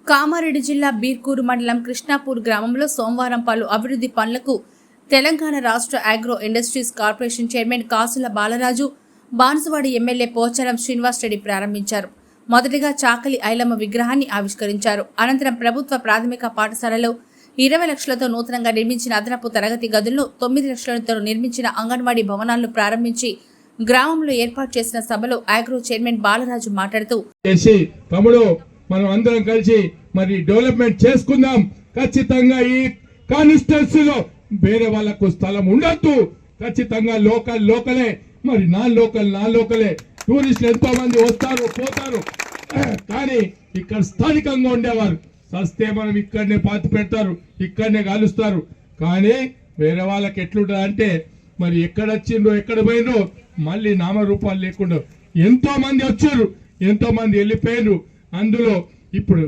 కామారెడ్డి జిల్లా బీర్కూరు మండలం కృష్ణాపూర్ గ్రామంలో సోమవారం పలు అభివృద్ధి పనులకు తెలంగాణ రాష్ట్ర అగ్రో ఇండస్ట్రీస్ కార్పొరేషన్ చైర్మన్ కాసుల బాలరాజు, బాన్సువాడ ఎమ్మెల్యే పోచారం శ్రీనివాస్ రెడ్డి ప్రారంభించారు. మొదటిగా చాకలి ఐలమ్మ విగ్రహాన్ని ఆవిష్కరించారు. అనంతరం ప్రభుత్వ ప్రాథమిక పాఠశాలలో 20 లక్షలతో నూతనంగా నిర్మించిన అదనపు తరగతి గదులను, 9 లక్షలతో నిర్మించిన అంగన్వాడీ భవనాలను ప్రారంభించి గ్రామంలో ఏర్పాటు చేసిన సభలో అగ్రో చైర్మన్ బాలరాజు మాట్లాడుతూ, మనం అందరం కలిసి మరి డెవలప్మెంట్ చేసుకుందాం. ఖచ్చితంగా ఈ కాన్స్టిట్యూన్సీలో వేరే వాళ్ళకు స్థలం ఉండద్దు. ఖచ్చితంగా లోకలే మరి నాన్ లోకలే టూరిస్టులు ఎంతో మంది వస్తారు పోతారు, కానీ ఇక్కడ స్థానికంగా ఉండేవారు సస్తే మనం ఇక్కడనే పాతి పెడతారు, ఇక్కడనే కాలుస్తారు. కానీ వేరే వాళ్ళకి ఎట్లుంటుంది అంటే మరి ఎక్కడ వచ్చిండ్రో ఎక్కడ పోయినో మళ్ళీ నామరూపాలు లేకుండా ఎంతో మంది వచ్చారు, ఎంతో మంది వెళ్ళిపోయారు. అందులో ఇప్పుడు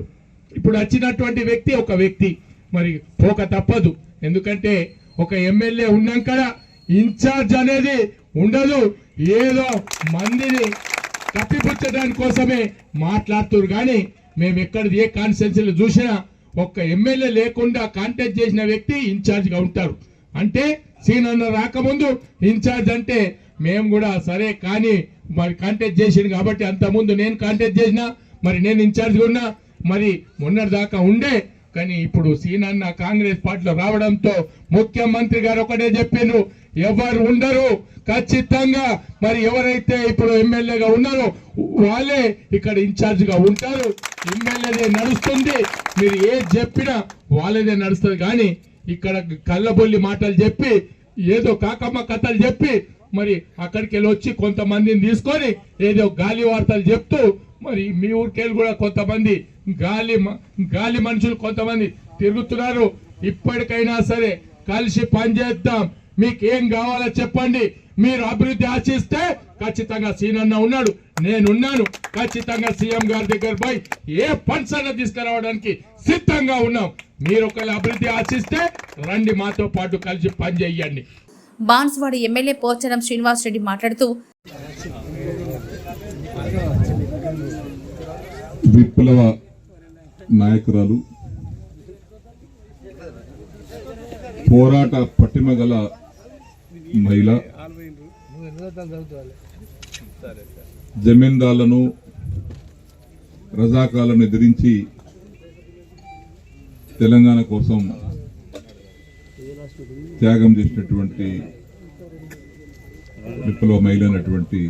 వచ్చినటువంటి వ్యక్తి ఒక వ్యక్తి మరి పోక తప్పదు. ఎందుకంటే ఒక ఎమ్మెల్యే ఉన్నాక ఇన్ఛార్జ్ అనేది ఉండదు. ఏదో మందిని కప్పిపుచ్చడానికి కోసమే మాట్లాడుతున్నారు. కానీ మేము ఎక్కడ ఏ కాన్స్టిట్యున్సీలు చూసినా ఒక్క ఎమ్మెల్యే లేకుండా కాంటాక్ట్ చేసిన వ్యక్తి ఇన్ఛార్జ్ గా ఉంటారు. అంటే సీనన్న రాకముందు ఇన్ఛార్జ్ అంటే మేము కూడా సరే కానీ మరి కాంటాక్ట్ చేసింది కాబట్టి అంతకుముందు నేను కాంటాక్ట్ చేసిన మరి నేను ఇన్ఛార్జ్ ఉన్నా మరి మొన్నటి దాకా ఉండే. కానీ ఇప్పుడు సీనన్న కాంగ్రెస్ పార్టీలో రావడంతో ముఖ్యమంత్రి గారు ఒకటే చెప్పిండ్రు, ఎవరు ఉండరు ఖచ్చితంగా మరి ఎవరైతే ఇప్పుడు ఎమ్మెల్యేగా ఉన్నారో వాళ్ళే ఇక్కడ ఇన్ఛార్జ్ గా ఉంటారు. ఎమ్మెల్యేదే నడుస్తుంది, మీరు ఏది చెప్పినా వాళ్ళదే నడుస్తుంది. కానీ ఇక్కడ కళ్ళబొల్లి మాటలు చెప్పి ఏదో కాకమ్మ కథలు చెప్పి మరి అక్కడికి వెళ్ళి వచ్చి కొంతమందిని తీసుకొని ఏదో గాలి వార్తలు చెప్తూ మరి మీ ఊరికెళ్ళి కూడా కొంతమంది గాలి మనుషులు కొంతమంది తిరుగుతున్నారు. ఇప్పటికైనా సరే కలిసి పనిచేద్దాం. మీకు ఏం కావాలో చెప్పండి. మీరు అభివృద్ధి ఆశిస్తే ఖచ్చితంగా సీనన్న ఉన్నాడు, నేనున్నాను. ఖచ్చితంగా సీఎం గారి దగ్గర పోయి ఏ ఫండ్స్ అన్న తీసుకురావడానికి సిద్ధంగా ఉన్నాం. మీరు ఒకవేళ అభివృద్ధి ఆశిస్తే రండి, మాతో పాటు కలిసి పనిచేయండి. బాన్సువాడ ఎమ్మెల్యే పోచారం శ్రీనివాస్ రెడ్డి మాట్లాడుతూ, విప్లవ నాయకురాలు, పోరాట పటిమ గల మహిళ, జమీందార్లను రజాకాలను ఎదిరించి తెలంగాణ కోసం త్యాగం చేసినటువంటి విప్లవ మహిళ అయినటువంటి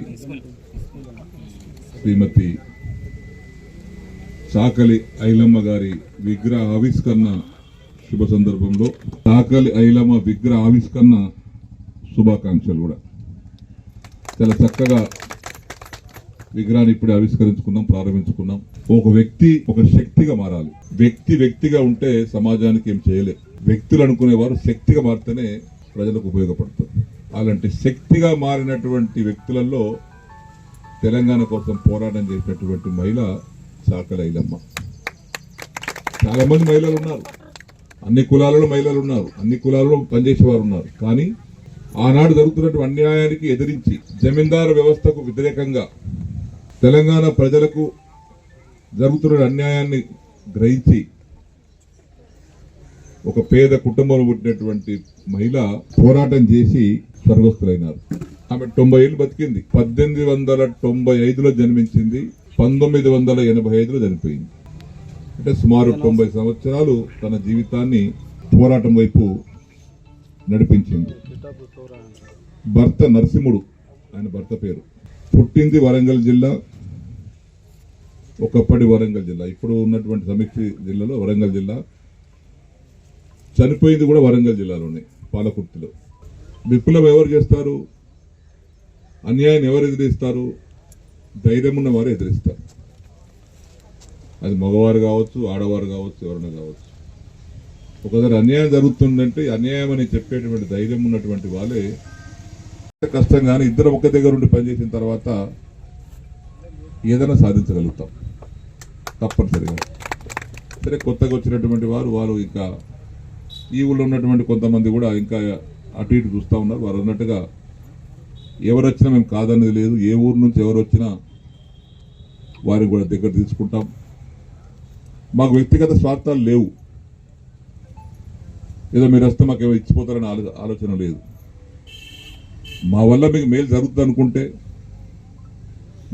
శ్రీమతి చాకలి ఐలమ్మ గారి విగ్రహ ఆవిష్కరణ శుభ సందర్భంలో చాకలి ఐలమ్మ విగ్రహ ఆవిష్కరణ శుభాకాంక్షలు కూడా. చాలా చక్కగా విగ్రహాన్ని ఇప్పుడే ఆవిష్కరించుకున్నాం, ప్రారంభించుకున్నాం. ఒక వ్యక్తి ఒక శక్తిగా మారాలి. వ్యక్తిగా ఉంటే సమాజానికి ఏం చేయలే. వ్యక్తులు అనుకునేవారు శక్తిగా మారితేనే ప్రజలకు ఉపయోగపడుతుంది. అలాంటి శక్తిగా మారినటువంటి వ్యక్తులలో తెలంగాణ కోసం పోరాటం చేసినటువంటి మహిళ చాకలి ఐలమ్మ. చాలా మంది మహిళలు ఉన్నారు, అన్ని కులాలలో మహిళలు ఉన్నారు, అన్ని కులాలలో పనిచేసేవారు ఉన్నారు. కానీ ఆనాడు జరుగుతున్నటువంటి అన్యాయానికి ఎదిరించి జమీందారు వ్యవస్థకు వ్యతిరేకంగా తెలంగాణ ప్రజలకు జరుగుతున్న అన్యాయాన్ని గ్రహించి ఒక పేద కుటుంబంలో పుట్టినటువంటి మహిళ పోరాటం చేసి స్వర్గస్థులైనారు. ఆమె 90 ఏళ్ళు బతికింది. 1895లో జన్మించింది, 1985లో చనిపోయింది. అంటే సుమారు 90 సంవత్సరాలు తన జీవితాన్ని పోరాటం వైపు నడిపించింది. భర్త నరసింహుడు, ఆయన భర్త పేరు. పుట్టింది వరంగల్ జిల్లా, ఒకప్పటి వరంగల్ జిల్లా, ఇప్పుడు ఉన్నటువంటి సమీక్ష జిల్లాలో వరంగల్ జిల్లా. చనిపోయింది కూడా వరంగల్ జిల్లాలోనే, పాలకుర్తిలో. విప్లవం ఎవరు చేస్తారు? అన్యాయం ఎవరు ఎదిరిస్తారు? ధైర్యం ఉన్న వారు ఎదిరిస్తారు. అది మగవారు కావచ్చు, ఆడవారు కావచ్చు, ఎవరైనా కావచ్చు. ఒకసారి అన్యాయం జరుగుతుందంటే అన్యాయం అని చెప్పేటువంటి ధైర్యం ఉన్నటువంటి వాళ్ళే కష్టం. కానీ ఇద్దరు ఒక్క దగ్గర ఉండి పనిచేసిన తర్వాత ఏదైనా సాధించగలుగుతాం తప్పనిసరిగా. సరే, కొత్తగా వచ్చినటువంటి వారు ఇంకా ఈ ఊళ్ళో ఉన్నటువంటి కొంతమంది కూడా ఇంకా అటు ఇటు చూస్తూ ఉన్నారు. వారు అన్నట్టుగా ఎవరు వచ్చినా మేము కాదనేది లేదు. ఏ ఊరు నుంచి ఎవరు వచ్చినా వారిని కూడా దగ్గర తీసుకుంటాం. మాకు వ్యక్తిగత స్వార్థాలు లేవు. ఏదో మీరు వస్తే మాకు ఏమో ఇచ్చిపోతారని ఆలోచన లేదు. మా వల్ల మీకు మేలు జరుగుతుంది అనుకుంటే,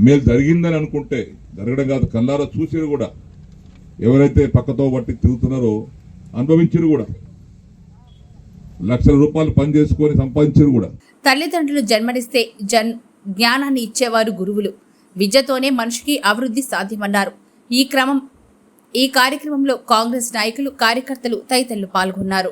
మేలు జరిగిందని అనుకుంటే, జరగడం కాదు కళ్ళారా చూసిరు కూడా, ఎవరైతే పక్కతో బట్టి తిరుగుతున్నారో అనుభవించారు కూడా, లక్షల రూపాయలు పని చేసుకొని సంపాదించారు కూడా. తల్లిదండ్రులు జన్మనిస్తే జ్ఞానాన్ని ఇచ్చేవారు గురువులు. విద్యతోనే మనిషికి అభివృద్ధి సాధ్యమన్నారు. ఈ కార్యక్రమంలో కాంగ్రెస్ నాయకులు, కార్యకర్తలు తదితరులు పాల్గొన్నారు.